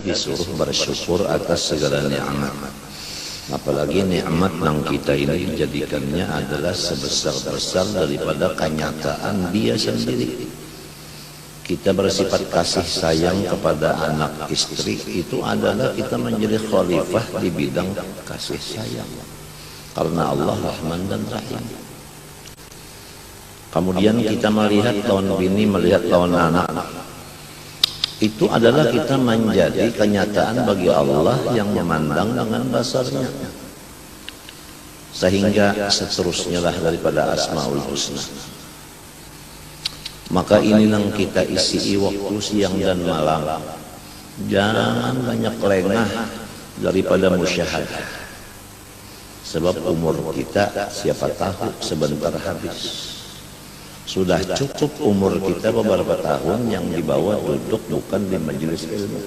disuruh bersyukur atas segala nikmat. Apalagi nikmat yang kita ini jadikannya adalah sebesar-besar daripada kenyataan dia sendiri. Kita bersifat kasih sayang kepada anak istri, itu adalah kita menjadi khalifah di bidang kasih sayang. Karena Allah Rahman dan Rahim. Kemudian kita melihat lawan bini, melihat lawan anak. Itu adalah kita menjadi kenyataan bagi Allah yang memandang dengan basarnya. Sehingga seterusnya lah daripada Asmaul Husna. Maka inilah kita isi waktu siang dan malam. Jangan banyak lengah daripada musyahadah. Sebab umur kita siapa tahu sebentar habis. Sudah cukup umur kita beberapa tahun yang dibawa duduk bukan di majelis ilmu,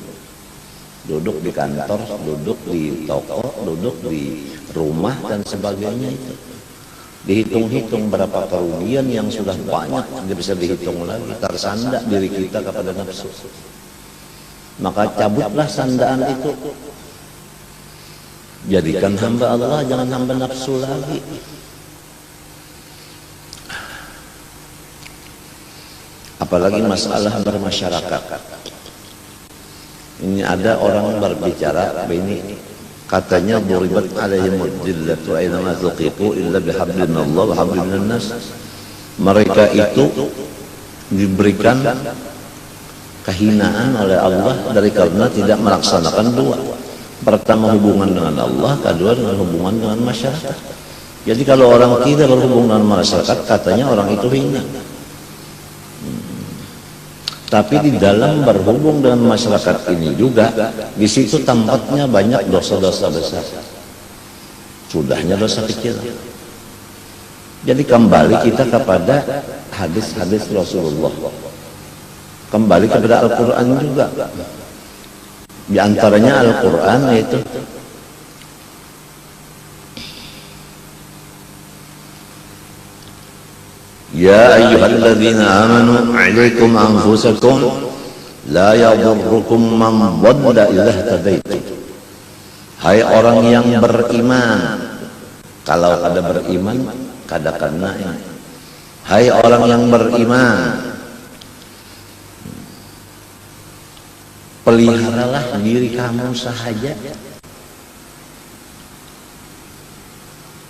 duduk di kantor, duduk di toko, duduk di rumah dan sebagainya. Itu dihitung-hitung berapa kerugian yang sudah banyak, tidak bisa dihitung lagi. Tersandar diri kita kepada nafsu. Maka cabutlah sandaan itu, jadikan hamba Allah, jangan hamba nafsu lagi. Apalagi masalah bermasyarakat. Ini ada orang berbicara begini, katanya duribat alaihimud dillatu aina ma tuqifu illa bihablin Allah wa hablin minan nas. Mereka itu diberikan kehinaan oleh Allah dari karena tidak melaksanakan dua. Pertama hubungan dengan Allah, kedua dengan hubungan dengan masyarakat. Jadi kalau orang tidak berhubungan dengan masyarakat, katanya orang itu hina. Tapi di dalam berhubung dengan masyarakat ini juga, di situ tempatnya banyak dosa-dosa besar. Sudahnya dosa kecil. Jadi kembali kita kepada hadis-hadis Rasulullah. Kembali kepada Al-Quran juga. Di antaranya Al-Quran yaitu Ya ayyuhalladzina amanu alaikum anfusakum la yadurrukum man dhalla idza ihtadaitum. Hai orang yang beriman, kalau ada beriman kadakanna ini. Hai orang yang beriman, peliharalah diri kamu sahaja.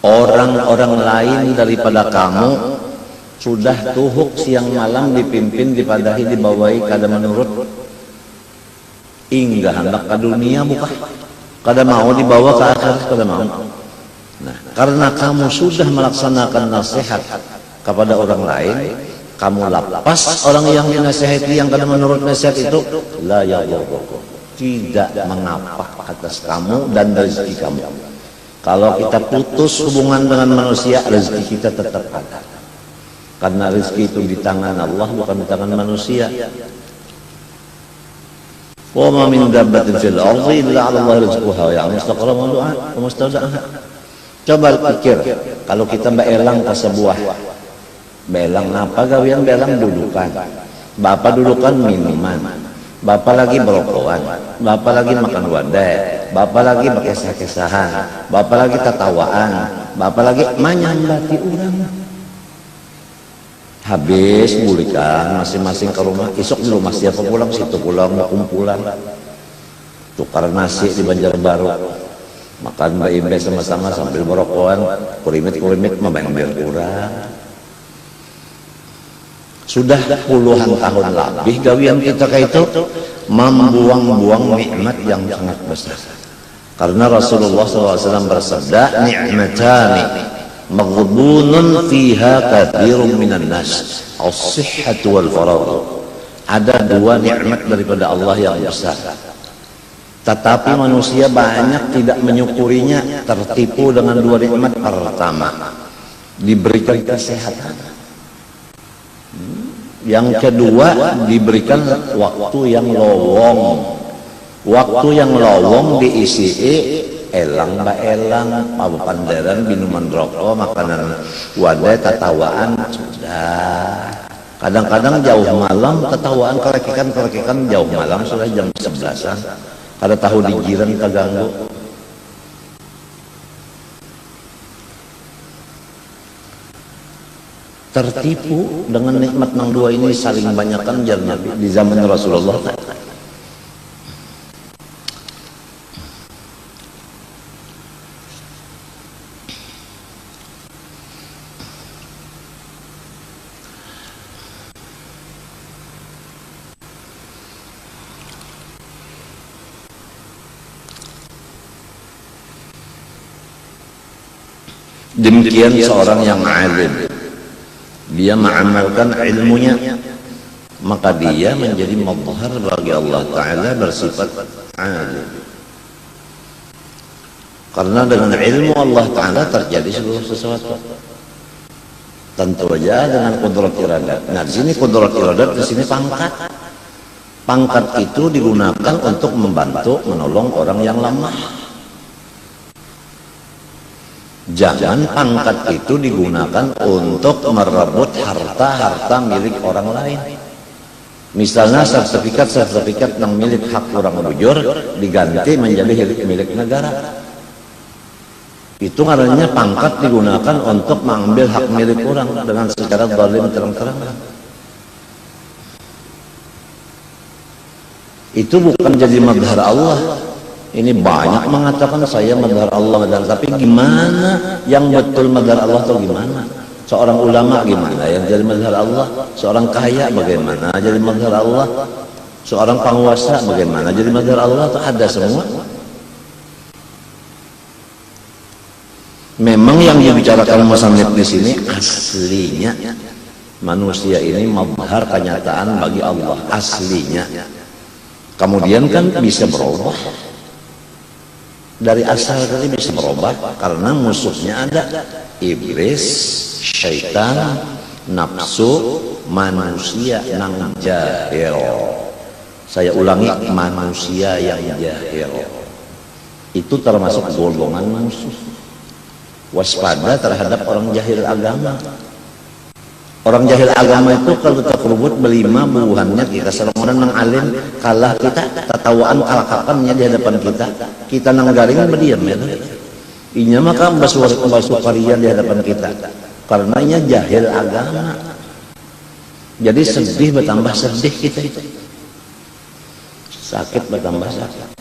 Orang-orang lain daripada kamu sudah tuhuk siang malam dipimpin, dipadahi, dibawahi kada menurut hingga hendak ke dunia bukan kada mau dibawa ke akhirat, kada mau. Nah, karena kamu sudah melaksanakan nasihat kepada orang lain, kamu lapas orang yang dinasihati yang kada menurut nasihat itu, la yadurrukum, tidak mengapa atas kamu dan rezeki kamu. Kalau kita putus hubungan dengan manusia, rezeki kita tetap ada. Karena rezeki itu di tangan Allah, bukan di tangan manusia. Wa ma min dabbatin fil ardi illa 'ala Allah rizquha wa mustaqarra wa du'a wa mustawda'aha. Coba pikir, kalau kita beelang ke sebuah beelang, apa gawian beelang dudukan. Bapak dudukan minuman, bapak lagi berokokan, bapak lagi makan wadai, bapak lagi berkesah-kesahan, bapak lagi tatawaan, bapak lagi manyambati orang. Habis bulikan masing-masing ke rumah, isok di rumah siapa pulang, situ pulang, kumpulan tukar nasi di Banjarbaru, makan bayi-bayi sama-sama sambil berokokan, kurimit-kurimit membayar kurang. Sudah puluhan tahun lebih gawian kita kayak itu membuang-buang nikmat yang sangat besar. Karena Rasulullah SAW bersabda, ni'matani maghdunun fiha katsirun minan nas, as-sihhatu wal faragh. Ada dua nikmat daripada Allah yang besar, tetapi manusia banyak tidak menyukurinya, tertipu dengan dua nikmat. Pertama, diberikan kesehatan. Yang kedua, diberikan waktu yang lowong. Waktu yang lowong diisi elang baelang, panderan, minuman rokok, makanan wadai, tatawaan, sudah. Kadang-kadang jauh malam tatawaan, kerekikan jauh malam sudah jam 11-an. Ada tahu di jiran kaganggu. Tertipu dengan nikmat nang dua ini saling banyakkan jar Nabi di zaman Rasulullah. Demikian seorang yang alim, dia mengamalkan ilmunya, maka dia menjadi mazhar bagi Allah Ta'ala bersifat alim. Karena dengan ilmu Allah Ta'ala terjadi seluruh sesuatu. Tentu saja dengan kudrat iradat. Nah di sini kudrat iradat, di sini pangkat. Pangkat itu digunakan untuk membantu menolong orang yang lemah. Jangan pangkat itu digunakan untuk merebut harta-harta milik orang lain. Misalnya sertifikat yang milik hak orang bujur diganti menjadi milik negara. Itu karena pangkat digunakan untuk mengambil hak milik orang dengan secara zalim terang-terangan. Itu bukan jadi mazhar Allah. Ini banyak mengatakan saya mazhar Allah, tapi gimana yang betul mazhar Allah atau gimana? Seorang ulama gimana yang jadi mazhar Allah? Seorang kaya bagaimana jadi mazhar Allah? Seorang penguasa bagaimana jadi mazhar Allah? Atau ada semua? Memang yang dibicarakan musannif di sini aslinya manusia ini mazhar kenyataan bagi Allah aslinya. Kemudian kan bisa berubah. Dari asal tadi bisa berubah karena musuhnya ada iblis, syaitan, nafsu, manusia yang jahil. Saya ulangi, manusia yang jahil. Itu termasuk golongan musuh. Waspada terhadap orang jahil agama. Orang jahil agama itu kalau terkerubut berlima buuhannya kita serumunan nang alim kalah kita tatawaan kalakakannya di hadapan kita nang garing berdiam ya. Inya maka basuh karya di hadapan kita karenanya jahil agama. Jadi sedih bertambah sedih kita itu. Sakit bertambah sakit.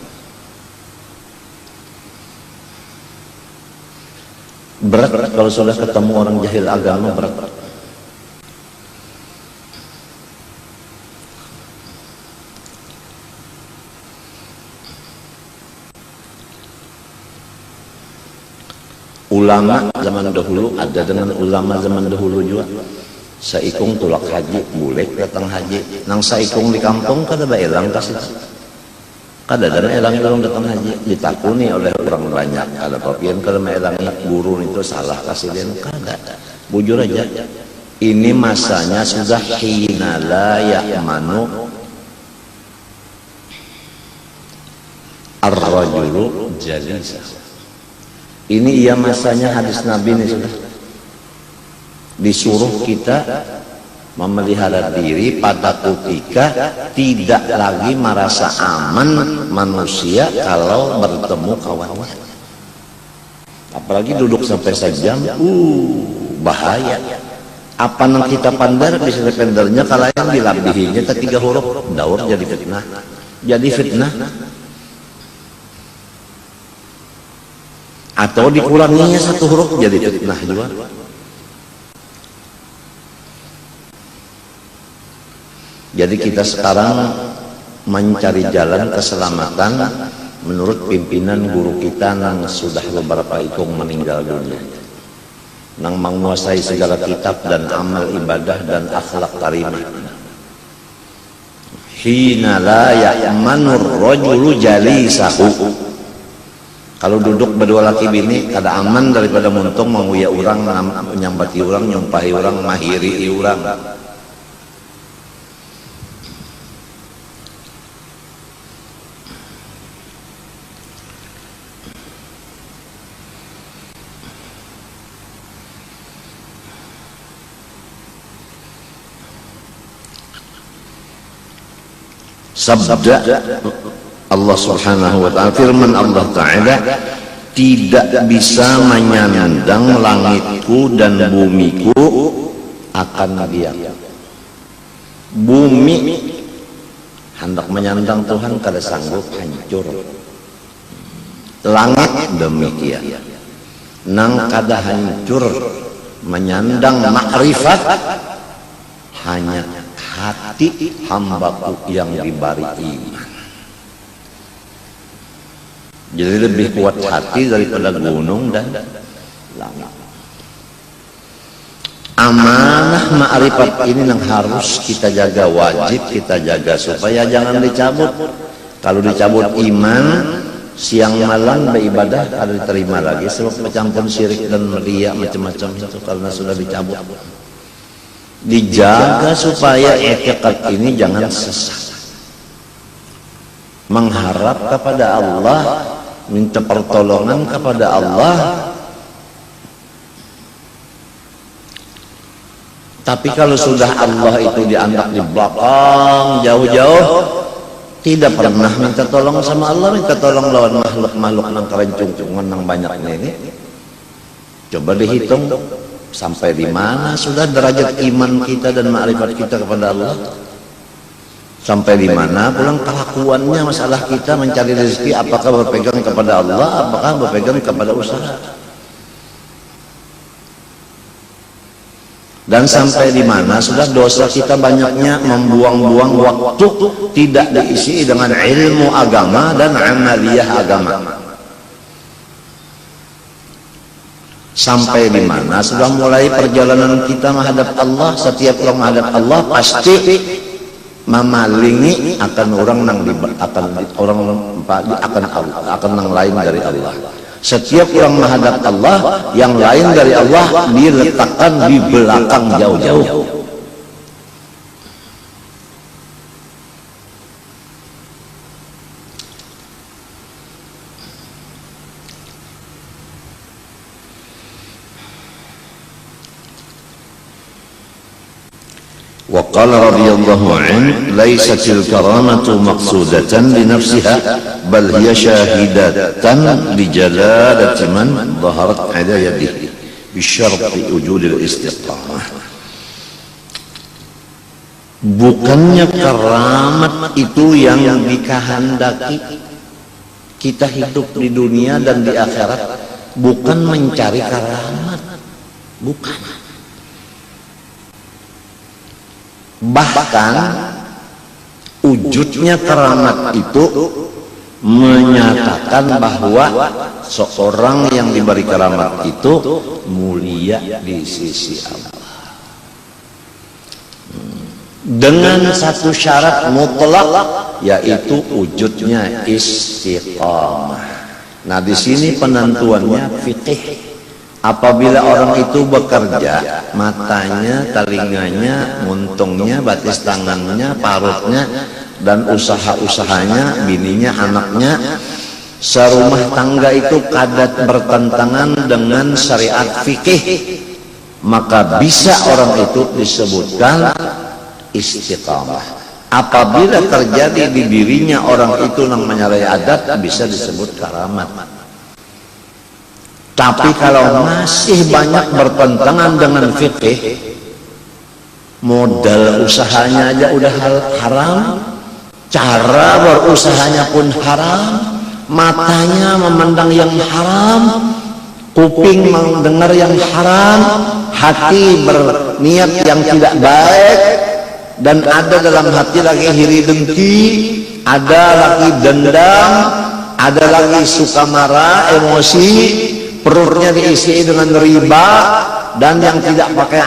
Berat kalau sudah ketemu orang jahil agama, berat. Ulama zaman dahulu ada dengan ulama zaman dahulu juga. Saikung tulak haji, boleh datang haji. Nang saikung di kampung kada baelang kasih. Kada ada elang orang datang haji ditakuni oleh orang banyak. Ada papian kada maelangi guru itu salah kasih dia kada. Bujur aja. Ini masanya sudah hina la ya'manu ar-rajulu jalisah. Ini ia masanya hadis Nabi ini sudah disuruh kita memelihara diri pada ketika tidak lagi merasa aman manusia kalau bertemu kawannya. Apalagi duduk sampai sejam, bahaya. Apa yang kita pandar bisa pendarnya kalau yang dilabihinya ketiga huruf daur jadi fitnah. Jadi fitnah. Atau dikuranginya satu huruf jadi fitnah juga. Jadi kita sekarang mencari jalan keselamatan menurut pimpinan guru kita yang sudah beberapa ikung meninggal dunia, yang menguasai segala kitab dan amal ibadah dan akhlak karimah. Hina la ya'manur rajulu jalisahu. Kalau duduk berdua laki bini kada aman daripada muntung menguya orang, menyambati orang, nyumpahi orang, mahiri orang. Sabda Allah Subhanahu wa ta'ala, firman Allah Ta'ala, tidak bisa menyandang langitku dan bumiku akan diam. Bumi hendak menyandang Tuhan kada sanggup, hancur. Langit demikian, nang kada hancur menyandang makrifat, hanya hati hambaku yang diberi iman. Jadi lebih kuat hati daripada gunung dan langit. Amanah ma'rifat ini yang harus kita jaga, wajib kita jaga supaya jangan dicabut. Kalau dicabut iman, siang malam beribadah kada diterima lagi, sebab bercampur syirik dan riya macam-macam itu karena sudah dicabut. Dijaga supaya i'tiqad ini jangan sesat. Mengharap kepada Allah, minta pertolongan kepada Allah. Tapi kalau sudah Allah itu dianggap di belakang jauh-jauh, tidak pernah minta tolong sama Allah, minta tolong lawan makhluk-makhluk nang kerencung-cungan nang banyaknya ini. Coba dihitung sampai di mana sudah derajat iman kita dan makrifat kita kepada Allah. Sampai di mana pulang kelakuannya masalah kita mencari rezeki, apakah berpegang kepada Allah, apakah berpegang kepada usaha. Dan sampai di mana sudah dosa kita banyaknya membuang-buang waktu tidak diisi dengan ilmu agama dan amaliyah agama. Sampai di mana sudah mulai perjalanan kita menghadap Allah. Setiap orang menghadap Allah pasti memalingi akan orang akan yang lain dari Allah. Setiap orang menghadap Allah, yang lain dari Allah diletakkan di belakang jauh-jauh. وقال رضي الله عنه ليست الكرامة مقصودة لنفسها بل هي شاهدة لجلالة من ظهرت على يده بشرط وجود الاستقامة. Bukannya keramat itu yang dikehendaki kita hidup di dunia dan di akhirat, bukan mencari keramat, bukan. Bahkan wujudnya keramat itu menyatakan bahwa seorang yang diberi keramat itu mulia di sisi Allah dengan satu syarat mutlak, yaitu wujudnya istiqamah. Nah, di sini penentuannya fikih. Apabila orang itu bekerja, matanya, telinganya, muntungnya, batis tangannya, parutnya, dan usaha-usahanya, bininya, anaknya, serumah tangga itu kadat bertentangan dengan syariat fikih, maka bisa orang itu disebutkan istiqamah. Apabila terjadi di dirinya orang itu yang menyalahi adat, bisa disebut karamat. Tapi kalau masih banyak bertentangan dengan fikih, modal usahanya aja udah haram, cara berusahanya pun haram, matanya memandang yang haram, kuping mendengar yang haram, hati berniat yang tidak baik, dan ada dalam hati lagi iri dengki, ada lagi dendam, ada lagi suka marah, emosi, perutnya diisi dengan riba dan yang tidak pakai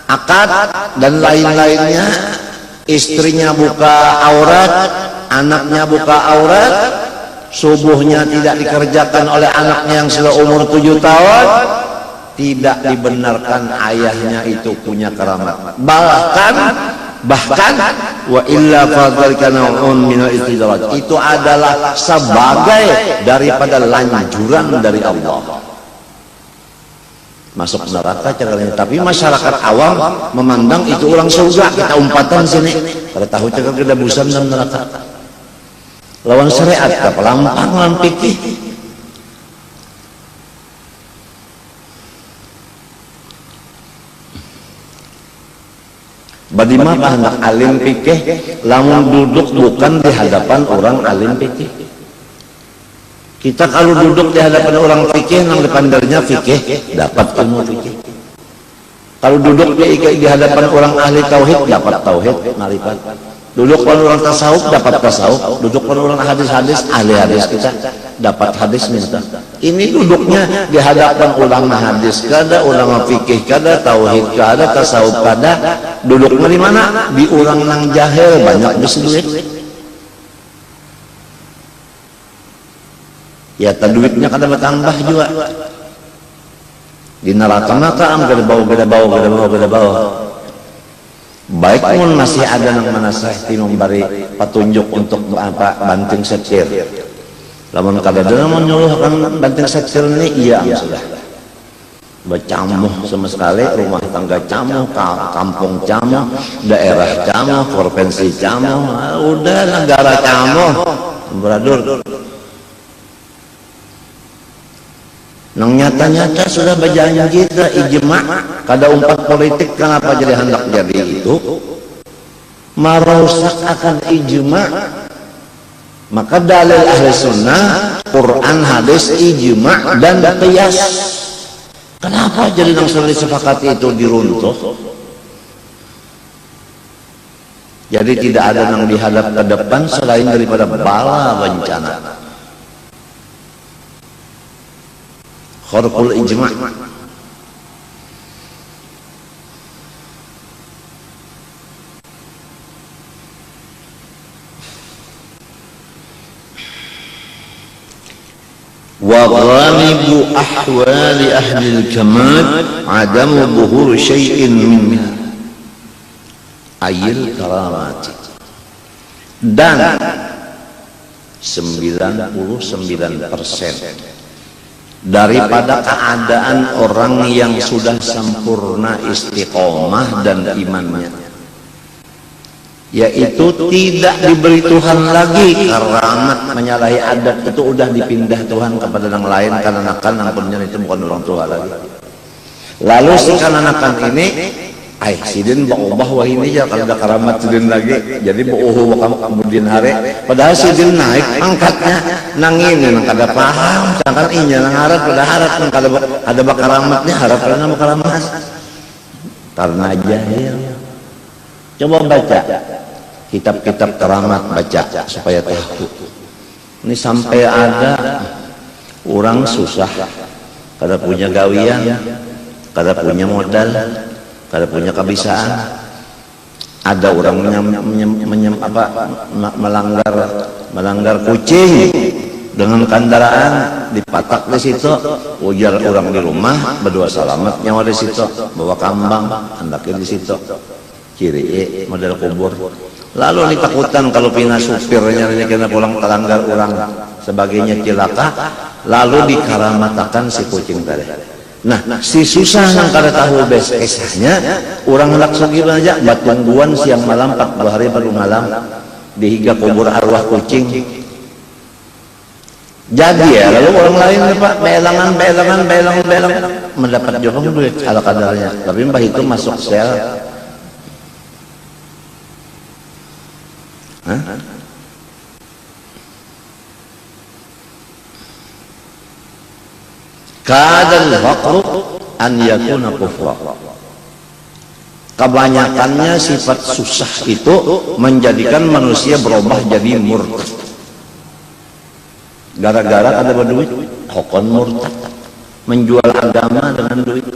akad dan lain-lainnya, istrinya buka aurat, anaknya buka aurat, subuhnya tidak dikerjakan oleh anaknya yang sudah umur 7 tahun, tidak dibenarkan ayahnya itu punya keramat. Bahkan wa illa fadzalika nau'un minal istidraj, itu adalah sebagai daripada lanjuran dari Allah masuk neraka caranya. Tapi masyarakat awam memandang itu orang surga, kita umpatan sini kada tahu cakap kedabusan dalam neraka. lawan syariat ka pelampang lawan fikih. Badi mah hendak alim fikih lamun duduk bukan di hadapan orang alim fikih. Kita kalau duduk di hadapan orang fikih nang depandernya fikih dapat ilmu fikih. Kalau duduk di hadapan orang ahli tauhid dapat tauhid marifat. Duduk pada orang tasawuf dapat tasawuf. Duduk pada orang hadis-hadis ahli hadis kita dapat hadis minta. Ini duduknya di hadapan ulama hadis kada, ulama fikih kada, tauhid kada, tasawuf kada. Duduknya di mana? Di orang nang jahil banyak bisa duit. Ya duitnya kada bertambah juga. Di neraka kada bau. Baik pun masih ada yang menasihati memberi petunjuk untuk apa banting setir. Lamun kada ada menyuruhkan banting setir ini iya sudah. Bercamuh sama sekali, rumah tangga camuh, kampung camuh, daerah camuh, provinsi camuh, udah negara camuh. Beradur. Nang nyata-nyata sudah berjanji kita ijma kada umpat politik kenapa jadi hendak jadi itu merusak akan ijma. Maka dalil ahli sunnah Quran, hadis, ijma dan qiyas. Kenapa jadi nang sudah disepakati itu diruntuh? Jadi tidak ada nang dihadap ke depan selain daripada bala bencana. Kharqul ijma'. Wa ghalibu ahwali ahli al-kamal adamu zuhur syai'in minha ayil karamati. Dan 99% daripada keadaan orang yang sudah sempurna istiqomah dan imannya, yaitu tidak diberi Tuhan lagi karamat, menyalahi adat itu udah dipindah Tuhan kepada yang lain karena anak punya itu bukan orang tua lagi. Lalu si kananakan ini sidin berubah wah ini ya kalau ada karamat sidin lagi jadi bohong kemudian hari padahal sidin naik angkatnya nangin nang kada paham sedangkan inya nang harap pada harap nang kada ada karamatnya harap karena karamat karena jahil. Coba baca kitab-kitab karamat, baca supaya tahu. Ini sampai ada orang susah kada punya gawian, kada punya modal, kada punya kebiasaan. Ada orang melanggar kucing dengan kendaraan dipatak di situ, ujar orang di rumah berdua selamat nyawa di situ, bawa kambang andaknya di situ, kiri model kubur. Lalu ditakutan kalau pina supirnya ini kena pulang terlanggar orang sebagainya cilaka, lalu dikaramatakan si kucing tadi. Nah, si susah yang kada tahu besoknya, orang hendak sugih aja batungguan siang malam 4 hari baru malam dihiga kubur arwah kucing. Jadi ya, lalu orang lain Pak belangan mendapat jokong duit ala kadarnya. Tapi mbah itu masuk sel. Kadal faqru an yakuna kufra. Kebanyakannya sifat susah itu menjadikan manusia berubah jadi murtad. Gara-gara ada berduit, hokon murtad, menjual agama dengan duit.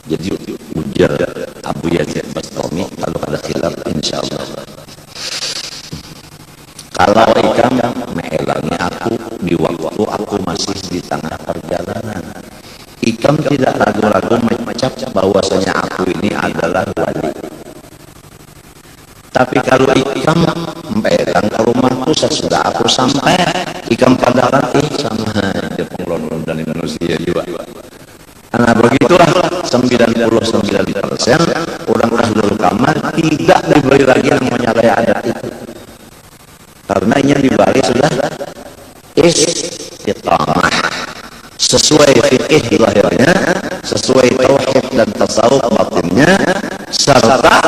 Jadi ujar Abu Yazid Bastami kalau ada khilaf insyaallah. Kalau ikam meelangi aku di waktu aku masih di tengah perjalanan, ikam tidak ragu-ragu mencap bahwasanya aku ini adalah wali. Tapi kalau ikam meelang ke rumahku sesudah aku sampai, ikam pada sama aja pengelon dan manusia juga. Nah begitulah 99% orang ahlul kamal tidak diberi lagi namanya raya adat itu, karena yang diberi sudah istiqamah sesuai fikih lahirnya, sesuai tauhid dan tasawuf batinnya, serta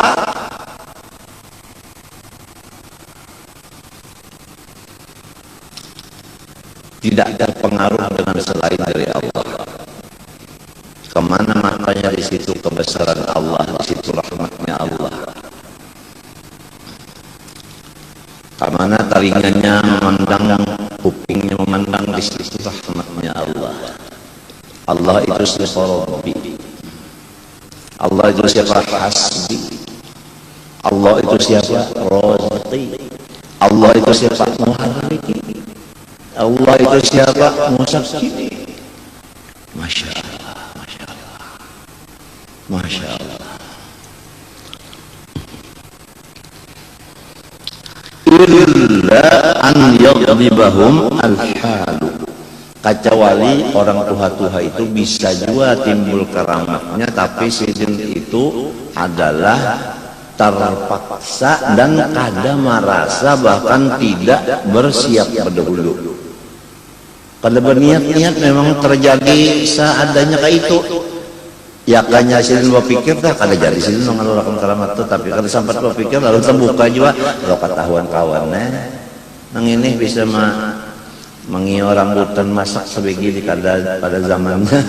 tidak terpengaruh dengan selain dari Allah. Kemana matanya di situ kebesaran Allah, di situ rahmatnya Allah. Kemana telinganya memandang, kupingnya memandang, di situ rahmatnya Allah. Allah itu siapa Rabbi, Allah itu siapa Hasbi, Allah itu siapa Razaqi, Allah itu siapa Muharriki, Allah itu siapa Musakki. Masya Allah, Masya Allah, Masya Allah. Illa an yaghlibahum al-halu, kecuali orang tuha-tuha itu bisa juga timbul keramatnya, tapi sidin itu adalah terpaksa dan kada merasa, bahkan tidak bersiap berdahulu. Kada berniat-niat memang terjadi seadanya kayak itu. Ya kanya sidin berpikir dah kada jadi sidin mengalurakan keramat itu, tapi kada sempat berpikir lalu terbuka juga kalau ketahuan kawannya nang ini bisa mengiur rambutan masak sebegini kada pada zamannya.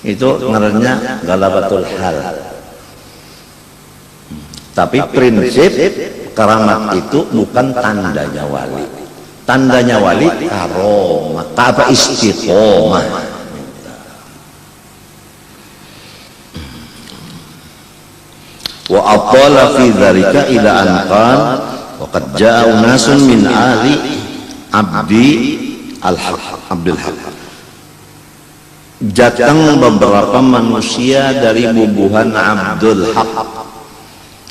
Itu ngarannya galabatul hal. Tapi prinsip keramat itu bukan tandanya wali. Tandanya wali karomah, apa istiqomah. Wa aqala fi dzalika ila an qala wa qad jaa unasun min ali abdi al-haq abdul haq. Datang beberapa manusia dari bubuhan Abdul Haq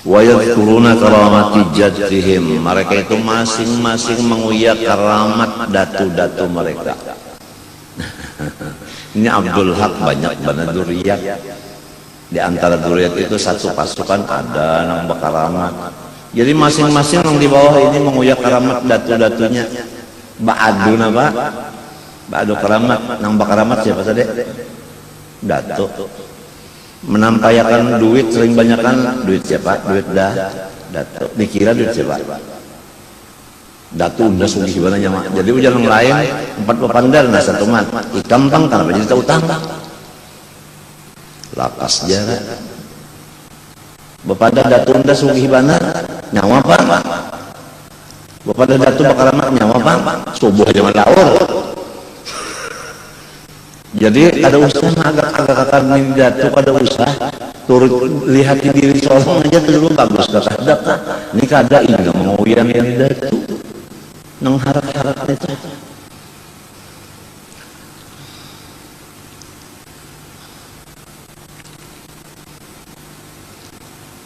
wa yadhkuruna karamati jaddihim, mereka itu masing-masing menguyak karamat datu-datu mereka. Ini Abdul Haq banyak banget duriyat. Di antara duriyat itu satu pasukan ada nang bakaramat. Jadi masing-masing yang di bawah ini menguyak karamat datu-datunya. Ba'aduna Pak, ba'adu karamat, nang bakaramat siapa tadi? Datu. Menampayakan duit sering banyakan duit siapa? Duit datu. Dikira duit siapa? Datu udah sugih banget mak. Jadi ujar yang lain 4 pandal nah satu mat. Ikam tang kenapa jadi tahu utang? Lakas jarak. Bepada datu udah sugih banget nyawa Pak. Bepada datu bakaramat nyawa Pak. Subuh aja malaur. Jadi ada usaha agak-agak nih jatuh, ada usaha turut lihat diri seorang aja dulu bagus gak ada kan. Ini kada ini nggak mau yang jatuh nang harap-harap itu.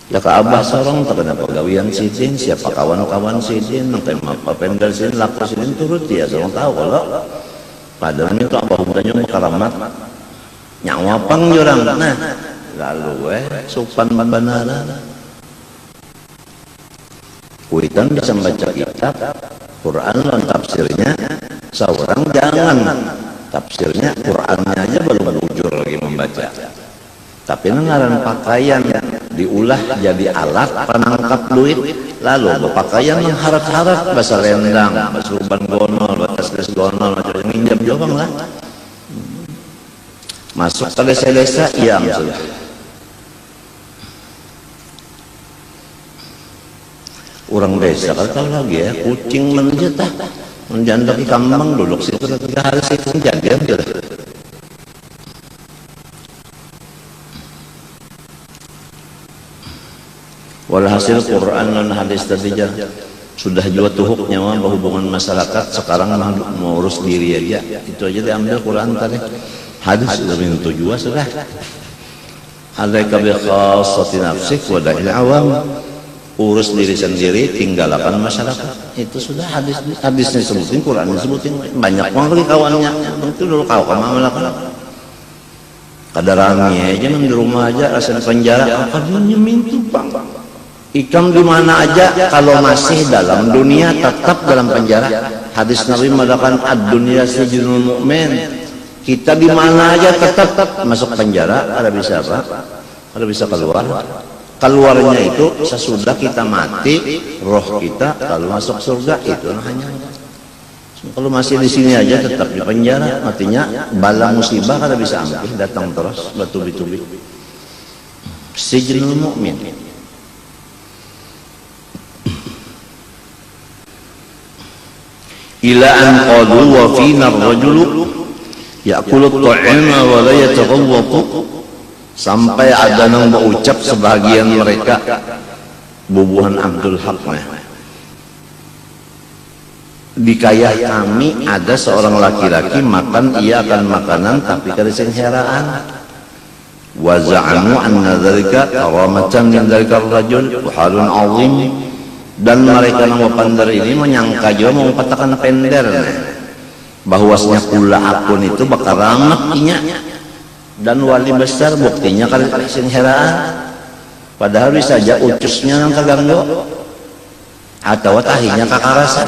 Ya ke abah seorang tak ada pegawaian sidin, siapa kawan-kawan sidin, nang tema pendal sidin, laku sidin turut dia seorang tahu kalau padahal itu abah mudanya karamat nyawa pang jurang. Nah lalu supan banara kuitan bisa membaca kitab Quran dan tafsirnya, seorang jangan tafsirnya Qurannya aja belum bujur lagi membaca, tapi nengaran pakaian diulah jadi alat penangkap duit, lalu berpakaian yang harap-harap bahasa lendang, bahasa ruban gonol, batas des gonol, macam minjam jawang lah. Masuk ke desa-desa yang sudah. Orang desa kalau tahu lagi ya, kucing menjatah, menjandaki kambang duduk situ 3 hari situ jaga gitu. Walhasil Quran dan hadis tadi sudah juga tuhuk nyawa hubungan masyarakat sekarang mengurus diri aja. Itu aja diambil Quran tadi. Hadis sudah menentu juga sudah. Alaika bi khassati nafsik wa da'il awam. urus diri sendiri, tinggalkan masyarakat. Itu sudah hadisnya sebutin, Quran sebutin. Banyak orang lagi kawannya, itu dulu kau kamu melakukan. Kada rame aja di rumah aja, rasa di penjara. Apa dia nyemin tuh bang? Ikam di mana aja, kalau masih dalam dunia tetap dalam penjara. Hadis Nabi mengatakan ad-dunya sijnul mu'min. Kita di mana aja tetap masuk penjara. Ada bisa apa? Ada bisa keluar. Keluarnya itu sesudah kita mati, roh kita kalau masuk surga itu hanya. Kalau masih di sini aja tetap di penjara, matinya bala musibah kada bisa ambil, datang terus bertubi-tubi. Sijnul mu'min. Ila an qalu wa fina ar-rajulu ya'kulu at-ta'ama wa la yataghawwatu. Sampai ada yang berucap sebagian mereka, bubuhan Abdul Haq, di kayah kami ada seorang laki-laki makan, ia akan makanan tapi kada sengheraan. Wa za'amu anna dzalika karamatan min dzalika ar-rajul wa halun 'azim. Dan mereka yang pandar ini menyangka juga mau katakan pender bahwasanya kula akun itu bakal ramat inya. Dan wali besar buktinya kali sengheraan, padahal bisa saja ucusnya yang kaganggu atau tahinya kakarasan.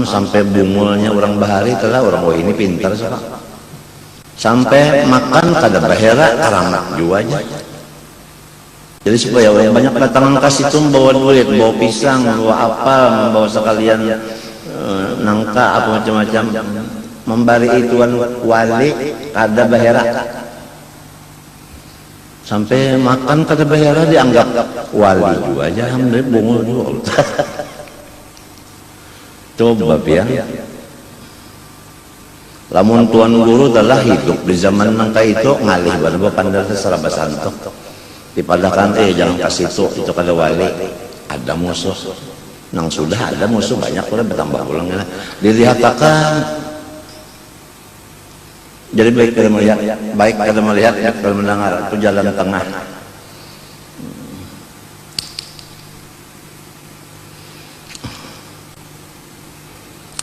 Sampai bungulnya orang bahari telah orang ini pintar soalnya. Sampai makan kada bahera karamat juanya. Jadi supaya banyak datang kasih itu bawa duit, bawa pisang, bawa apa, membawa sekalian nangka apa macam-macam. Memberi ituan wali kada bahera, sampai makan kada bahera dianggap wali juga aja, alhamdulillah bungul juga. Coba ya, lamun tuan guru telah hidup di zaman nangka itu ngalih berapa pandar seraba santok dipadakan jangan kasih itu kada wali, ada musuh nang sudah ada musuh banyak udah bertambah ulang dilihatakan. Jadi baik kada melihat, kada mendengar, itu jalan tengah.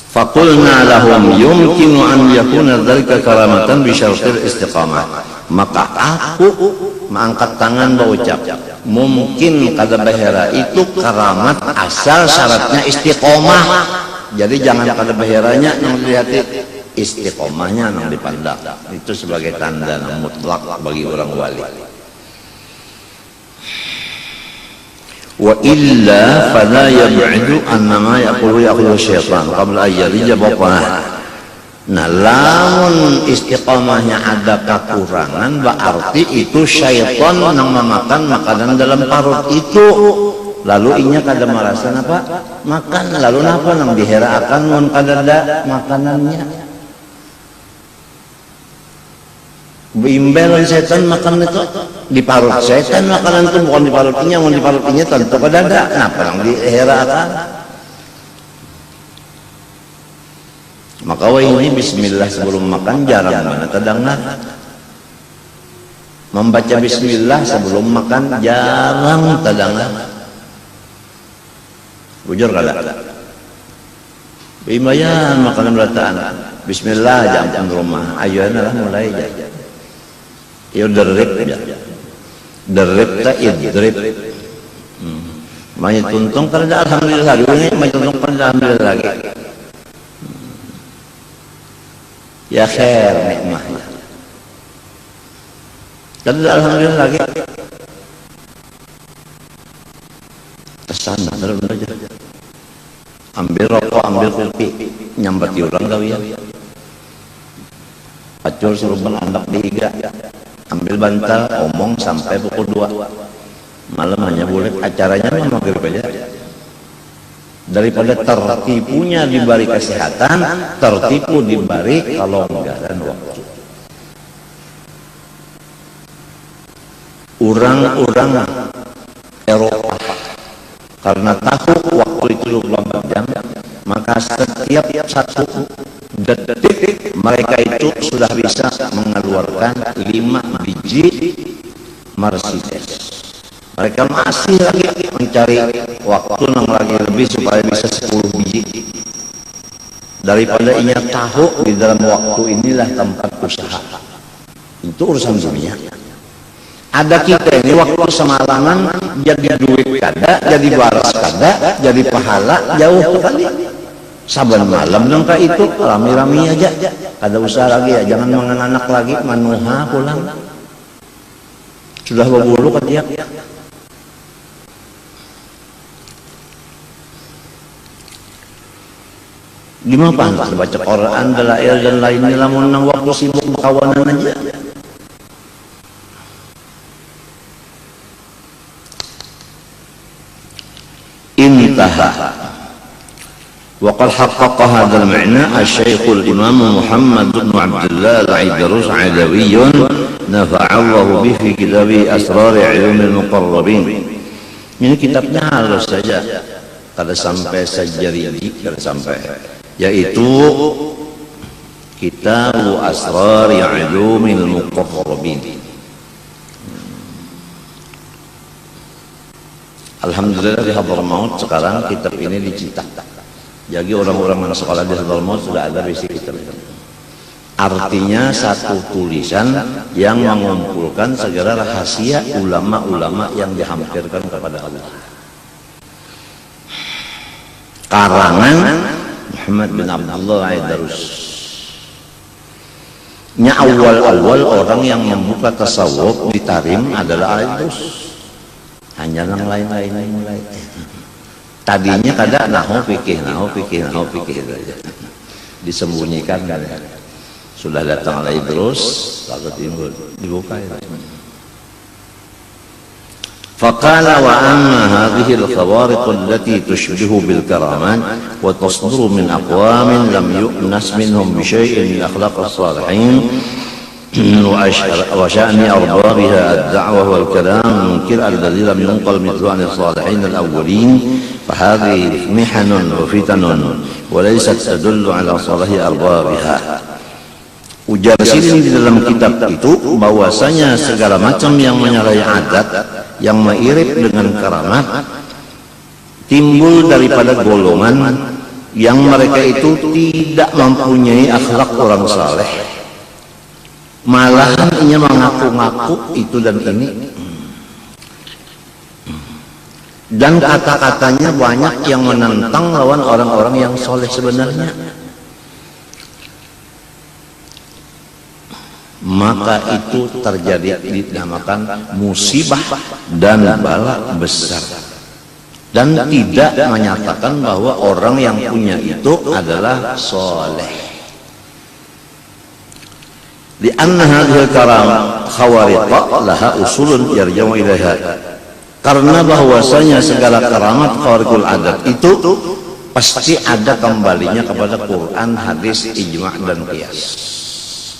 Faqulna lahum yumkinu an yakuna dzalika karamatan bi syartil istiqamah. Maka aku mengangkat tangan berucap, mungkin kada bahera itu karamat asal syaratnya istiqomah. Jadi jangan kada baheranya yang dilihat, istiqomahnya yang dipandang. Itu sebagai tanda mutlak bagi orang wali. Wa illa fala yab'du annama yaqulu syaitan qabla ayyarija batnah. Nah, lamun istiqomahnya ada kekurangan, berarti itu syaitan yang memakan makanan dalam parut itu. Lalu inya kada merasa apa? Makan, lalu napa nang dihera akan mun kada ada makanannya. Bimbel setan makan itu di parut setan makanan itu bukan di parutnya, mau di parutnya tentu pada ada. Kenapa yang diherakan? Maka ini bismillah sebelum makan jarang mana terdengar. Membaca bismillah sebelum makan jarang terdengar. Bujur kada? Bimayan makanan berataan. Bismillah jam rumah. Ayo lah mulai aja. Yo derip ya, derip tak idrip. Banyak tuntung kerja alhamdulillah lagi, banyak tuntung kerja alhamdulillah lagi. Ya khair nikmahnya. Kerja alhamdulillah lagi. Kesana terus aja. Ambil rokok, ambil kopi, nyambati orang kawian. Pacul suruh anak diiga. Ambil bantal, omong sampai pukul 2 malam hanya boleh acaranya memang maghrib aja. Daripada tertipunya diberi kesehatan, tertipu diberi kalau enggak dan waktu. Orang-orang Eropa karena tahu waktu itu 24 jam, maka setiap satu detik mereka itu sudah bisa mengeluarkan 5 biji Mercedes. Mereka masih lagi mencari waktu yang lagi lebih supaya bisa 10 biji. Daripada inya tahu di dalam waktu inilah tempat usaha. Itu urusan dunia. Ada kita ini waktu semalaman jadi duit kada, jadi baras kada, jadi pahala jauh kali. Saban malam dong kak itu rami-rami aja, kada usah lagi ya, jangan menganak lagi, manuha pulang. Sudah berbulu ketiak. Gimana pantas baca Quran, dalail dan lainnya, lamun nang waktu sibuk berkawanan aja. Intaha. Wa qad haqqaqa hadzal ma'na asy-syaikh al-imam Muhammad bin Abdullah al-Aidrus Adawiyyun nafa'allahu bihi fi kitabi Asrar Ulumil Muqarrabin. Ini kitabnya halus saja, kada sampai sajari, kada sampai, yaitu Kitab Asrar Ulumil Muqarrabin. Alhamdulillah di Hadramaut sekarang kitab ini dicetak. Jadi orang-orang yang sekolah di Hadramaut sudah ada basic kitab itu. Artinya satu tulisan yang mengumpulkan segala rahasia ulama-ulama yang dihampirkan kepada Allah. Karangan Muhammad bin Abdullah Aidrus. Nya awal-awal orang yang membuka tasawuf di Tarim adalah Aidrus. Hanya yang lain-lainnya mulai. Tadinya kada nahu fikih saja. Disembunyikan kan. Sudah datang lagi terus, lalu timbul dibuka ya. Faqala wa amma hadhihi al-khawariq allati tushbihu bil karamat wa tasduru min aqwamin lam yu'nas minhum bi shay'in min akhlaq as-salihin وشأن أربابها الدعوة والكلام المنكر الذي لم ينقل مثل عن الصالحين الأولين فهذه محن وفتن وليست تدل على صلاح أربابها. Ujar sini di dalam kitab itu bahwasanya segala macam yang menyalahi adat, yang mirip dengan karamat, timbul daripada golongan yang mereka itu tidak mempunyai akhlak orang saleh. Malahan ia mengaku-ngaku itu dan ini, dan kata-katanya banyak yang menentang lawan orang-orang yang soleh sebenarnya. Maka itu terjadi dinamakan musibah dan bala besar, dan tidak menyatakan bahwa orang yang punya itu adalah soleh. Lianna hadhil karam khawariqa laha usulun yarja'u ilaiha. Karena bahwasanya segala karamat khawariqul adat itu pasti ada kembalinya kepada Quran, hadis, ijma' dan qiyas.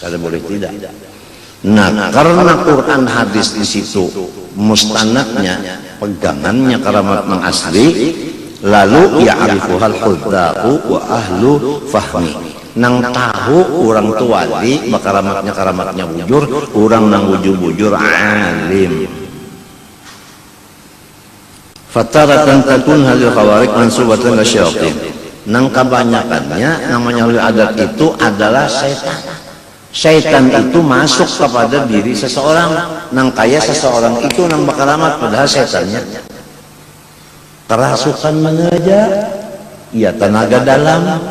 Kada boleh tidak. Nah, karena Quran, hadis di situ mustanadnya, pegangannya karamat yang asli, lalu ya'rifuhal huddaqu wa ahlu fahmi. Nang tahu orang tua di karamatnya bujur, orang nang bujur alim. Fataratan takun hadil khawarik mansubatan lisyayatin. Nang kebanyakannya namanya adat itu adalah setan. Setan itu masuk kepada diri seseorang. Nang kaya seseorang itu nang bakaramat, padahal setannya kerasukan mengajar, ya tenaga dalam.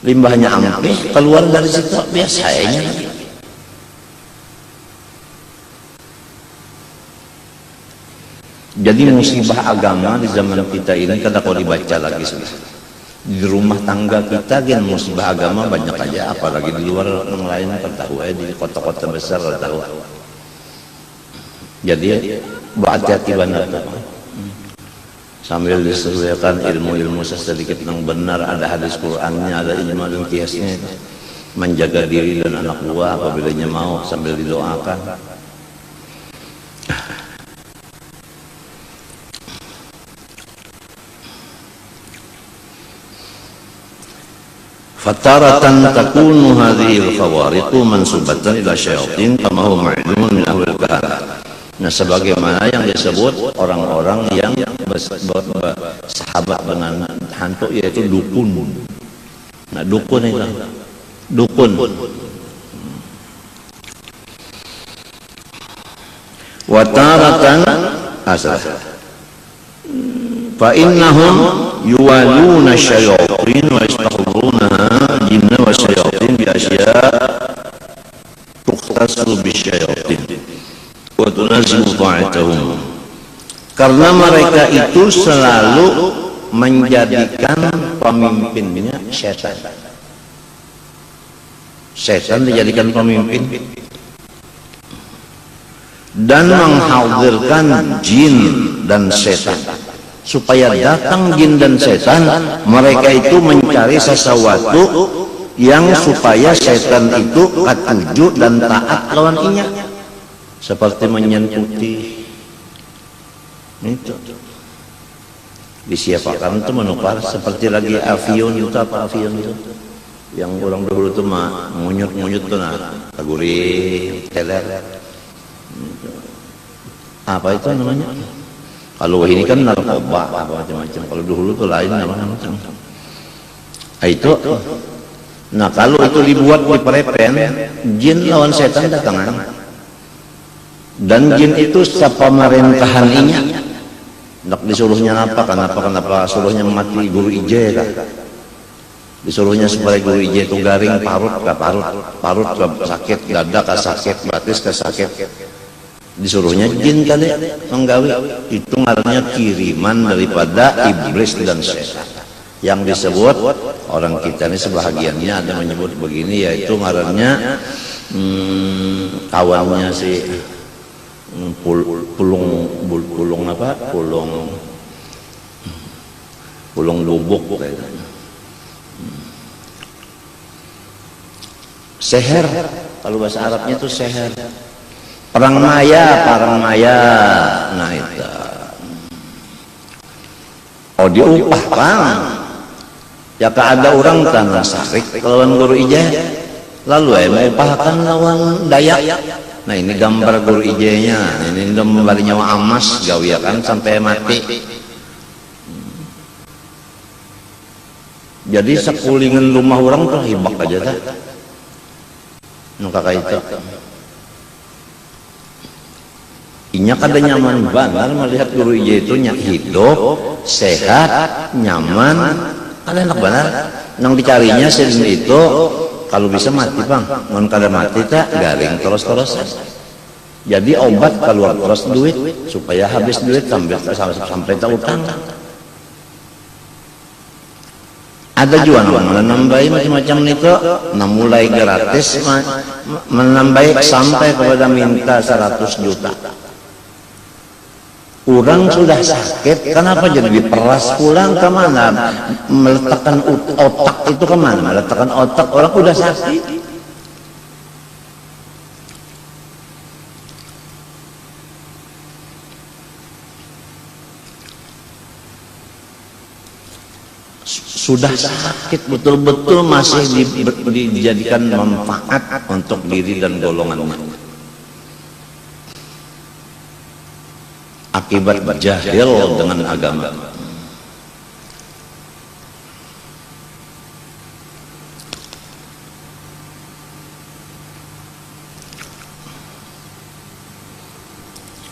Limbahnya ampih keluar dari situ biasanya. Jadi musibah agama di zaman kita ini kada kau dibaca lagi sudah. Di rumah tangga kita kan musibah agama banyak aja, apalagi di luar yang lain tahu di kota-kota besar tahu. Jadi berhati-hati benar. Sambil disesuaikan ilmu-ilmu sedikit yang benar, ada hadis Qur'annya, ada ijma dan qiyasnya, menjaga diri dan anak buah apabila mau, sambil didoakan. Fataratan takunu hadhil khawariqu mansubatan ila syayatin kama huwa ma'lumun min ahli al-kalam. Nah, sebagaimana yang disebut orang-orang yang bersahabat dengan hantu, yaitu dukun. Nah, dukun itu dukun. Wataratan asal. Fa innahum yuwaluna syayatin wa yastahuruna jinna wa syayatin bi asya tukhtasu bi syayatin wa tunazzilu ta'atahum. Karena mereka itu selalu menjadikan pemimpinnya setan. Setan dijadikan pemimpin dan menghadirkan jin dan setan, supaya datang jin dan setan, mereka itu mencari sesuatu yang supaya setan itu katuju dan taat lawan inya, seperti menyentuh itu disiapakan itu menukar seperti lagi avion itu, apa avion itu yang orang dulu tuh mah ngunyut tuh, nah kaguri teler apa itu namanya. Kalau ini kan narkoba apa macam-macam, kalau dulu tuh lain namanya. Itu nah, kalau itu dibuat di perepen, jin lawan setan datangan, dan jin itu sepemerintahan inya. Nak disuruhnya apa? Kenapa suruhnya mati guru ije kah? Disuruhnya supaya guru ije itu garing parut ke sakit, dada ke sakit, batis ke sakit. Disuruhnya jin kali menggawi. Itu ngarannya kiriman daripada iblis dan setan. Yang disebut orang kita ini sebahagiannya ada menyebut begini, yaitu ngarannya kawannya si pulung apa? Pulung lubuk kayaknya. Seher, kalau bahasa Arabnya itu seher. Perang maya. Nah itu. Oh, diupah bang. Ya ada orang tanah sakit lawan guru ijeh, lalu mengupahkan lawan Dayak. Nah, ini gambar guru ijehnya. Ini memberi nyawa amas gawiakan sampai mati. Jadi sekulingan rumah orang tuh hibak aja dah. Kakak itu. Inya kada nyaman banget melihat guru ije itu hidup, sehat, nyaman, ada enak banget. Nang dicarinya sendiri itu kalau bisa mati bang, non kada mati tak garing terus-terusan. Jadi obat keluar terus duit supaya habis duit sampai tak utang. Ada juga menambahi macam-macam itu, mulai gratis menambahi sampai kepada minta 100 juta. Orang sudah sakit, kenapa jadi diperas pulang ke mana? Meletakkan otak itu ke mana? Meletakkan otak, orang udah sakit. Sudah sakit betul-betul masih dijadikan manfaat untuk diri dan golongannya. Akibat jahil dengan agama.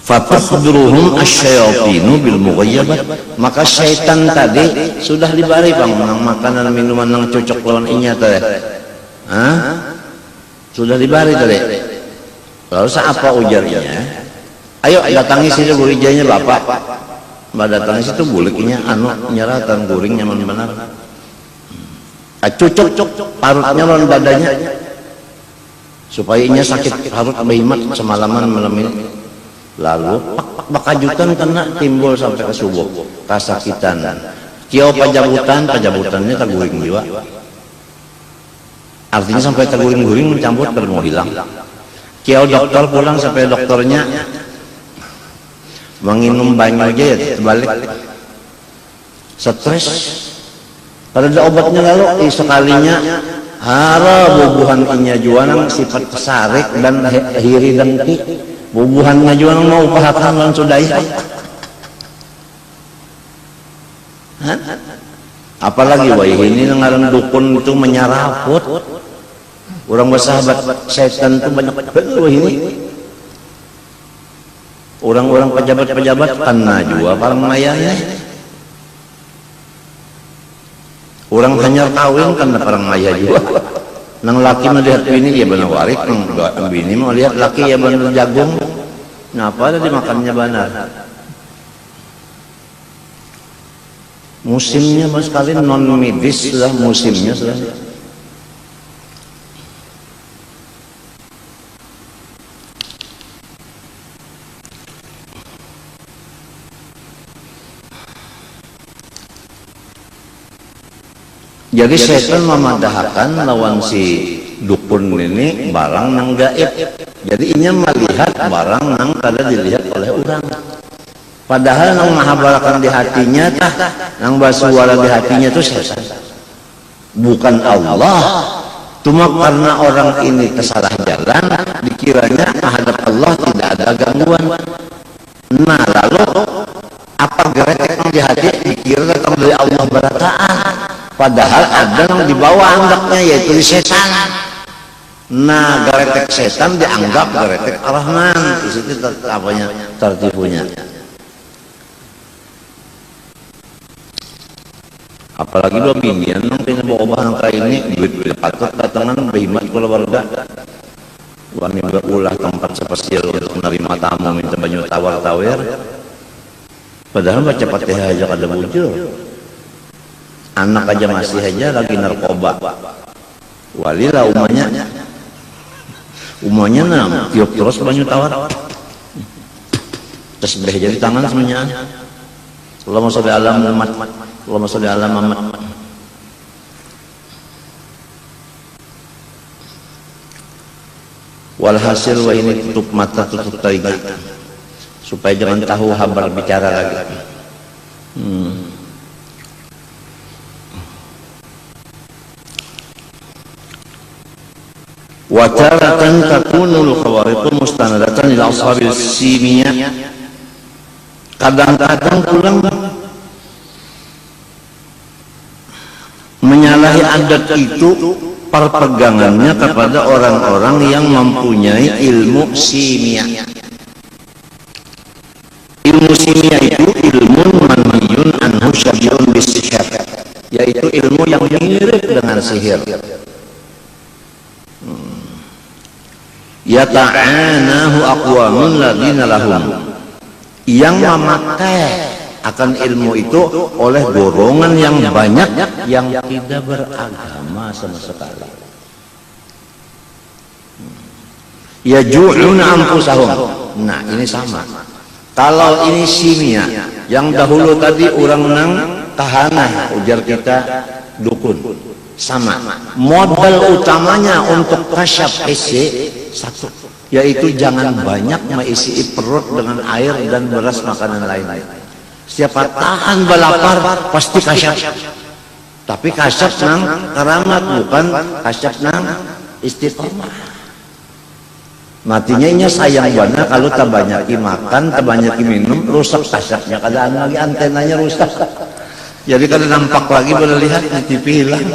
Fatukhbiruhum asyayatinu bil mughayyabat. Maka syaitan tadi sudah dibari bang makanan minuman yang cocok lawan inya tadi. Sudah dibari tadi. Lalu apa ujarnya? Ayo datangi situ guru ijanya bapak. Mbak datangi situ buliknya nyeratan guring nyaman benar. Cucuk parutnya lawan dadanya supaya inya sakit parut behimat semalaman malam ini. Lalu bakajutan kena timbul sampai ke subuh kasakitan. Kio pajabutannya terguring jiwa. Artinya sampai terguring-guring mencambut baru mau hilang. Kio dokter pulang sampai dokternya menginum banyu aja ya terbalik, stres, Pada ada obatnya lalu sekalinya hara bubuhan inya jualan sifat pesarik dan hiri dengki. Bubuhannya jualan mau upahakan lan sudaya. Apalagi wah ini ngaran dukun itu menyaraput. Orang bersahabat setan itu banyak bener wah ini. Orang-orang pejabat-pejabat kena juga parang mayanya. Orang hanya kawin karena parang maya juga. Nang laki melihat bini ya benar warik, nang bini mau lihat laki ya benar jagung. Kenapa ada dimakannya benar? Musimnya mas sekali non medis lah musimnya sudah. Jadi setan memadahkan lawan si dukun ini barang nang gaib. Jadi inya melihat barang nang kada dilihat oleh orang. Padahal nang mahabarakan di hatinya tah, nang basuara di hatinya itu setan. Bukan Allah. Cuma karena orang ini kesalah jalan, dikiranya menghadap Allah tidak ada gangguan. Nah lalu apa geretek di hati dikira datang dari Allah berataan. Padahal ada yang di bawah andaknya yaitu setan. Nah, geretek setan dianggap geretek Ar-Rahman. Di situ apanya tertipunya. Apalagi dua binian nang pina bawa bahan kayak ini duit patut datangan berhemat keluarga. Wani berulah tempat spesial untuk menerima tamu minta banyak tawar-tawar. Padahal baca Fatihah aja kada bujur. Anak aja masih aja lagi narkoba. Walilah umanya nam tiup terus banyak tawar. Terus beh jadi tangan semuanya. Allahumma sholli ala Muhammad. Allahumma sholli ala Muhammad. Walhasil wah ini tutup mata tutup telinga supaya jangan tahu habar bicara lagi. Wa taratan takunul khawariqu mustanadatan ila ashabil simiyah. Kadang-kadang pulang menyalahi adat itu perpegangannya kepada orang-orang yang mempunyai ilmu simiyah. Ilmu simiyah itu ilmu manhiyun anhu syabiun bisihir, yaitu ilmu yang mirip dengan sihir. Yata'anahu aqwamun ladina lahum, yang memakai akan ilmu itu oleh golongan yang banyak yang tidak beragama sama sekali. Yaju'una anfusahum. Nah ini sama. Kalau ini simia, yang dahulu tadi orang nang tahanah, ujar kita dukun. Sama. Modal utamanya untuk kasyaf isi satu, yaitu jangan banyak mengisi perut dengan air dan beras makanan lain-lain. Siapa tahan balapar pasti kasyaf. Tapi kasyaf nang karamat, bukan kasyaf nang istiqomah. Matinya inya sayang bana kalau tak banyak makan, tak banyak minum, rusak kasyafnya. Kadang lagi antenanya rusak. Jadi kalau nampak lagi boleh lihat di TV hilang.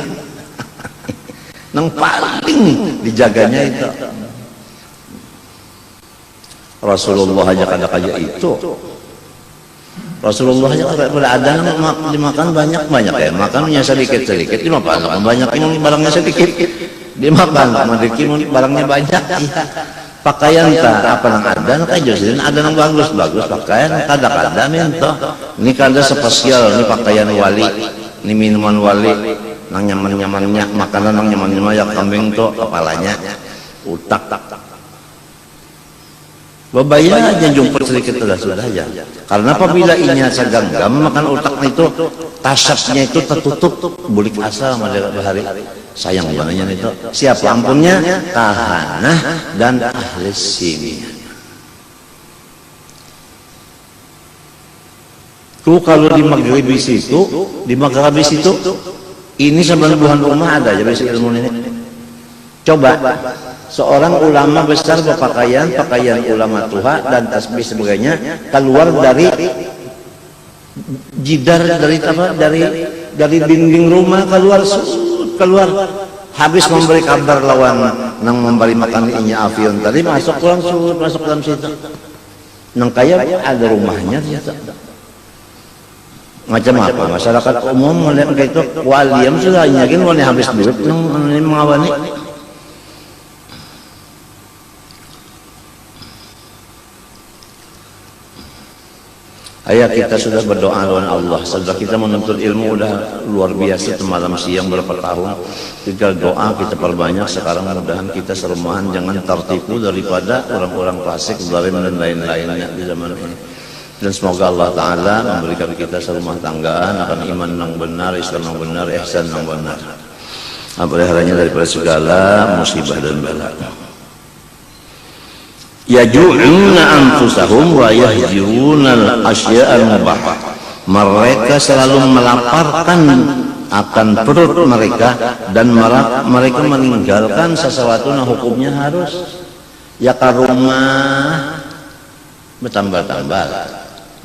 Nang paling dijaganya itu Rasulullah aja kada itu. Rasulullah aja kada ada dimakan banyak-banyak ya. Makannya sedikit-sedikit, dimakan banyak ini barangnya sedikit. Dimakan barangnya banyak. Pakaian tak apa nang ada kayak jadi ada nang bagus-bagus pakaian kada minta. Ini kada spesial, ini pakaian wali, ini minuman wali. Nang nyaman-nyamannya makanan nang nyaman-nyaman ya kambing tuh kepalanya utak bebayar aja jumpa sedikit sudah aja, karena apabila inya seganggam makan utaknya itu tasapnya itu tertutup bulik asal bahari sayang banget itu. Siapa ampunnya? Tahanah dan ahli sini. Tuh kalau di Maghribis itu Ini sebuah rumah ada jadi ilmu ini. Coba seorang ulama besar berpakaian ulama tua dan tasbih sebagainya keluar dari jidar dari dinding rumah keluar habis memberi kabar lawan nang memberi makan inya avion tadi masuk dalam situ nang kaya ada rumahnya ternyata. Macam apa masyarakat umum melihat kayak itu waliam sudah nyakin wani habis duit nang mengawani. Ayat kita sudah berdoa lawan Allah, setelah kita menuntut ilmu udah luar biasa malam siang berapa tahun. Tinggal doa kita perbanyak sekarang, mudahan kita serumahan jangan tertipu daripada orang-orang fasik, zalim dan lain-lainnya di zaman ini. Dan semoga Allah Ta'ala memberikan kita serumah tanggaan akan iman yang benar, Islam yang benar, ihsan yang benar, peliharanya daripada segala musibah dan bala. Yaju'una anfusahum wa yahjiruna al-asya'al mubah. Mereka selalu melaparkan akan perut mereka dan mereka meninggalkan sesuatu yang hukumnya harus. Ya ke rumah bertambah-tambah,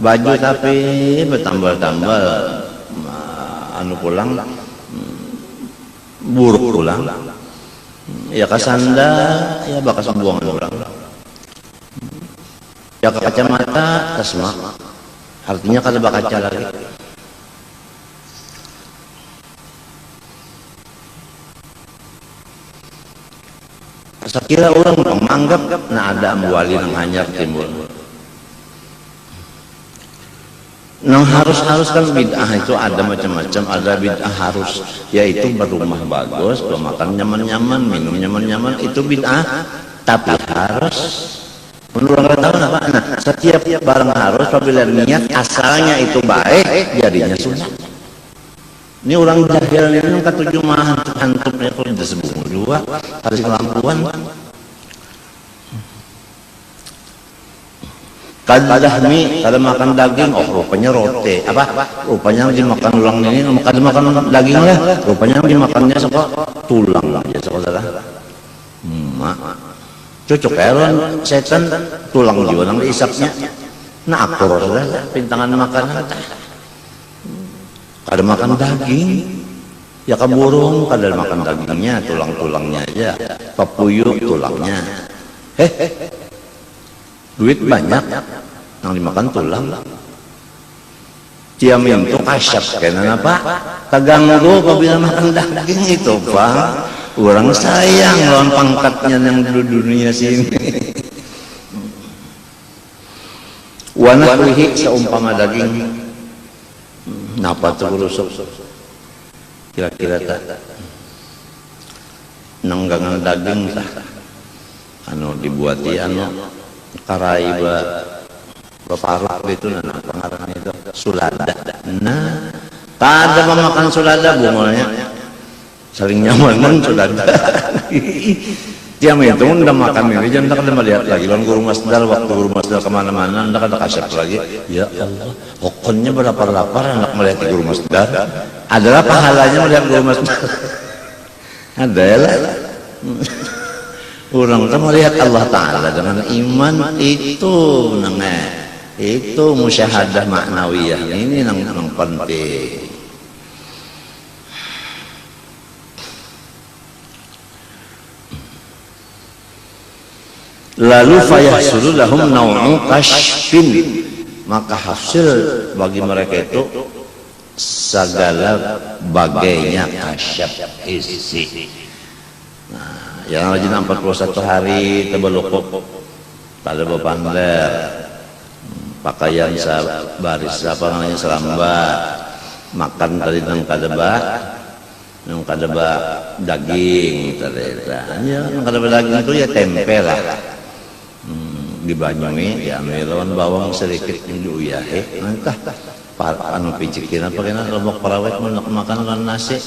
baju tapi bertambah-tambah, anu pulang buruk pulang, ya kasanda ya bakas buangan orang. Ya kacamata tasma, artinya kada bakaca lagi. Sekira orang menganggap nah ada amwali yang hanyar timbul. Nang harus kan bid'ah itu ada macam-macam, ada bid'ah harus yaitu berumah bagus, makan nyaman-nyaman, minum nyaman-nyaman itu bid'ah, tapi harus menurut orang tahu apa? Nah, setiap barang harus apabila niat asalnya itu baik, jadinya sunnah. Ini orang jahil ini kata cuma hantumnya kalau disebut dua harus kelampuan. Kadahmi kalau makan daging, oh rupanya rote, rupanya dimakan ulang ini, kalau makan dagingnya, rupanya dimakannya tulang aja saudara. Cocok eron setan tulang juga nang diisapnya. Nah akur saudara, pintangan makanan. Kada makan daging, ya ke burung kada makan dagingnya, tulang-tulangnya aja, papuyuk tulangnya. Duit banyak, yang dimakan tulang. Tiamin itu kasyap, kena apa? Kaganggu apabila makan daging itu, Pak. Orang sayang lawan pangkatnya yang di dunia sini. Wanahwihi seumpama daging. Napa tuh rusuk? Kira-kira tak nanggangan daging tak? Anu dibuati anu karai baparuk itu nana pengarang itu sulada. Nah, tak ada memakan sulada bungolnya. Saling nyaman sulada. Tiap itu udah makan ini, jangan tak ada melihat lagi. Lalu guru masdar, waktu guru masdar kemana-mana, anda kada kasep lagi. Ya Allah, pokoknya berapa lapar anak melihat guru masdar. Adalah pahalanya melihat guru masdar. Adalah. Orang itu melihat Allah Ta'ala dengan iman itu, itu musyahadah maknawiyah ini yang penting. Lalu fayahsulu lahum naw'u kashfin, maka hasil bagi mereka itu segala bagainya kasyaf isi. Nah, yang rajin 41 hari tebalukuk pada bepander pakaian baris apa namanya selambat, makan tadi nang kadeba daging ternyata yang kadeba daging itu ya tempe lah. Dibanyui ya melon bawang sedikit diuyahe entah anu pijikin apa kena lombok parawet makan dengan nasi.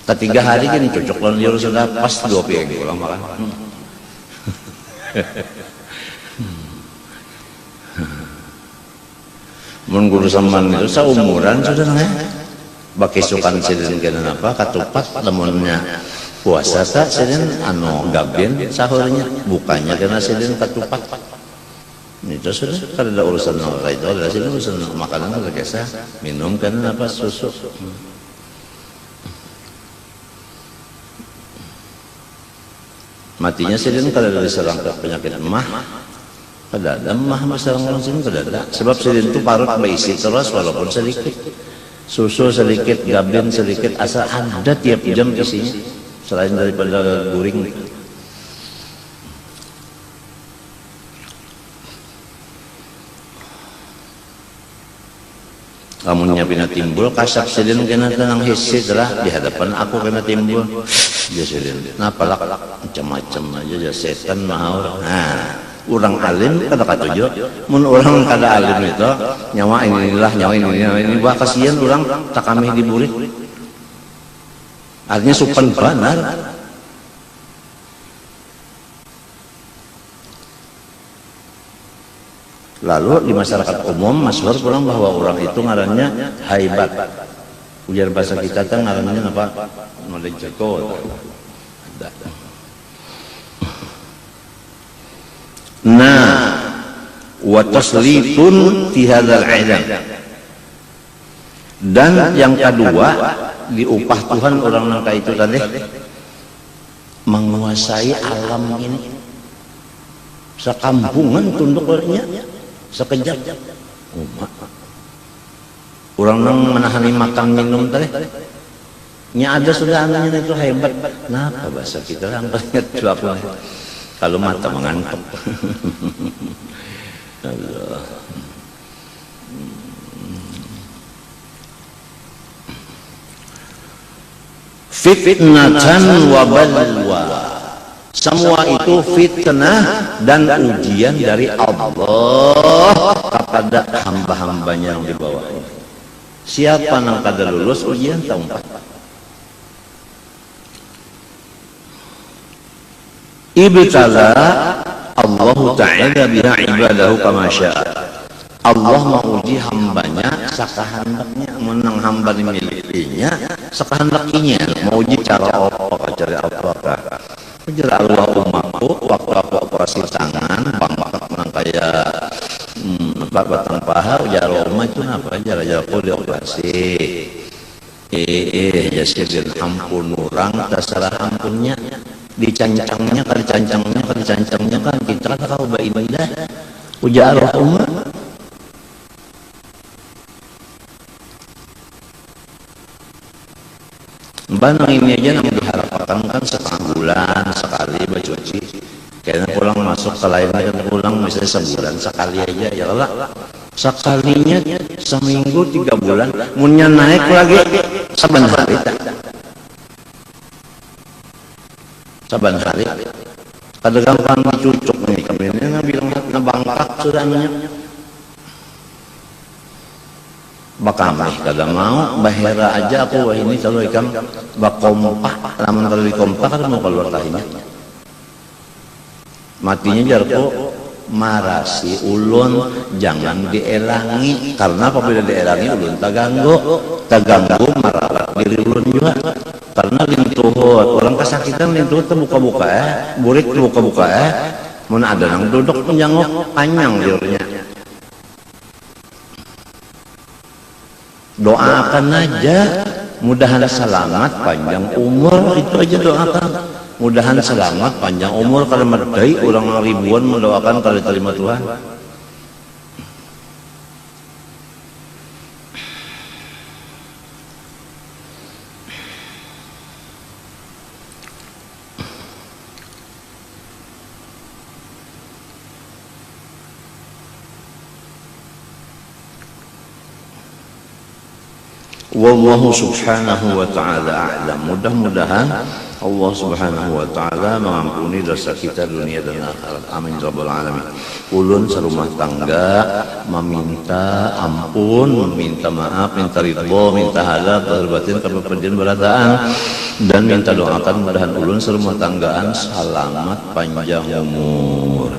Ketiga hari gini cocok lawan dia sudah pas 2 piring pulang makan. Mun guru sampean itu seumuran sudah nanya. bakisukan sidin kena apa katupat lamunnya puasa tak sidin anu gaben sahurnya bukanya kena sidin katupat itu sudah kada ada urusan orang itu ada sidin urusan makanan ada kisah minum kena apa susu matinya sidin kada ada diserang penyakit emah kada ada emah diserang sidin kada ada sebab sidin itu parut berisi terus walaupun sedikit susu sedikit, gaben sedikit, asal ada tiap jam isinya selain daripada guring. Amunnya pina timbul kasap sidin kena tenang hisi telah di hadapan aku kena timbul dia sidin napalak macam-macam aja setan mahal. Nah urang alim kada katuju mun urang kada alim itu nyawa inilah nyawa ini wah kasihan urang tak kami diburi artinya supan benar lalu di masyarakat umum masyhur pulang bahwa orang itu ngarannya haibat ujar bahasa kita kan ngarannya apa model jago ada. Nah, wa taslitun fi hadzal ilam. Dan yang kedua, diupah Tuhan orang nangka itu tadi menguasai alam ini. Sekampungan tunduknya sekejap. Orang nang menahani makan minum tadi. Nya ada sudah anunya itu hebat. Kenapa bahasa kita yang banyak apa? Kalau mata mengantuk. Allah. Fitnatan wa balwa. Semua itu fitnah dan ujian dari Allah kepada hamba-hambanya yang di bawahnya. Siapa yang kada lulus ujian tahu empat. Ibtala Allah Ta'ala biha ibadahu kama syaa. Allah menguji hambanya sakahandaknya menang hamba dimilikinya sakahandaknya mau uji cara apa cara apakah ujar Allah umatku waktu aku operasi tangan bangkak menang kayak batang paha ujar Allah itu apa cara aku dioperasi ya sirrin ampun orang terserah ampunnya dicancangnya kan kita tahu baidah ujar Allah Banang ini aja yang diharapkan kan setengah bulan sekali bercuci kayaknya pulang masuk ke lainnya kan pulang misalnya sebulan sekali aja ya lah sekalinya seminggu 3 bulan munnya naik lagi saban hari saban hari kada gampang dicucuk nih kemarinnya bilang na bangkak sudah anunya bakamah kada mau bahera aja aku wah ini kalau ikan bakompak lamun kalau dikompak kan mau keluar tahinya matinya jarko marasi ulun jangan dielangi karena apabila dielangi ulun taganggu maralat diri ulun juga karena lintuhut orang kesakitan lintuhut terbuka-buka burik terbuka-buka mun ada nang duduk menjangok panjang liurnya doakan aja mudahan selamat panjang umur itu aja doakan mudahan selamat panjang umur kalau merdai orang ribuan mendoakan kalau terima Tuhan Wallahu subhanahu wa ta'ala a'lam. Mudah-mudahan Allah subhanahu wa ta'ala mengampuni dosa kita dunia dan akhirat. Amin rabbal alamin. Ulun serumah tangga meminta ampun, meminta maaf, minta ridho, minta halal, zahir batin, keperdian berataan dan minta doakan mudahan ulun serumah tanggaan selamat panjang umur.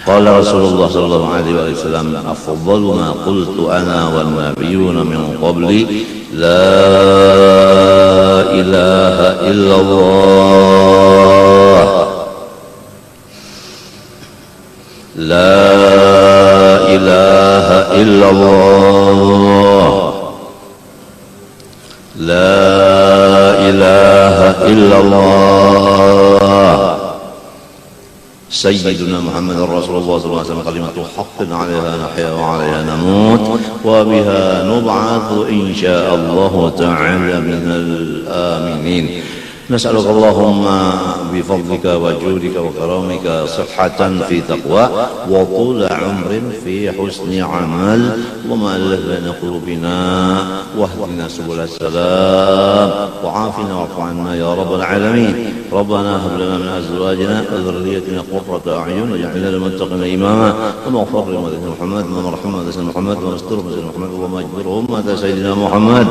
قال رسول الله صلى الله عليه وسلم أفضل ما قلت أنا والنبيون من قبلي لا إله إلا الله لا إله إلا الله لا إله إلا الله سيدنا محمد رسول الله صلى الله عليه وسلم كلمة حق عليها نحيا وعليها نموت وبها نبعث إن شاء الله تعالى من الآمنين. نسألك اللهم بفضلك وجودك وكرمك صحة في تقوى وطول عمر في حسن عمل اللهم ألف بين قلوبنا واهدنا سبل السلام وعافنا واعف عنا يا رب العالمين. ربنا هب لنا من أزواجنا وذريتنا قرة أعين واجعلنا للمتقين إماما اللهم اغفر لأمة محمد اللهم ارحم أمة محمد واستر أمة محمد اللهم اجبر أمة سيدنا محمد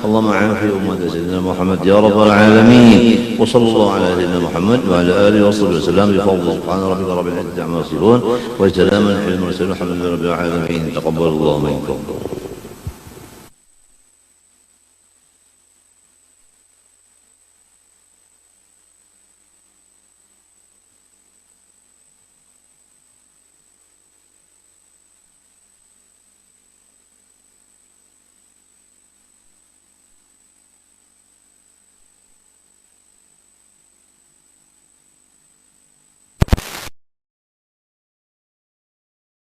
اللهم عافي أمة سيدنا محمد يا رب العالمين. وصلى الله على سيدنا محمد وعلى آله وصحبه وسلم بفضل سبحان ربك رب العزة عما يصفون وسلام على المرسلين والحمد لله رب العالمين. تقبل الله منكم.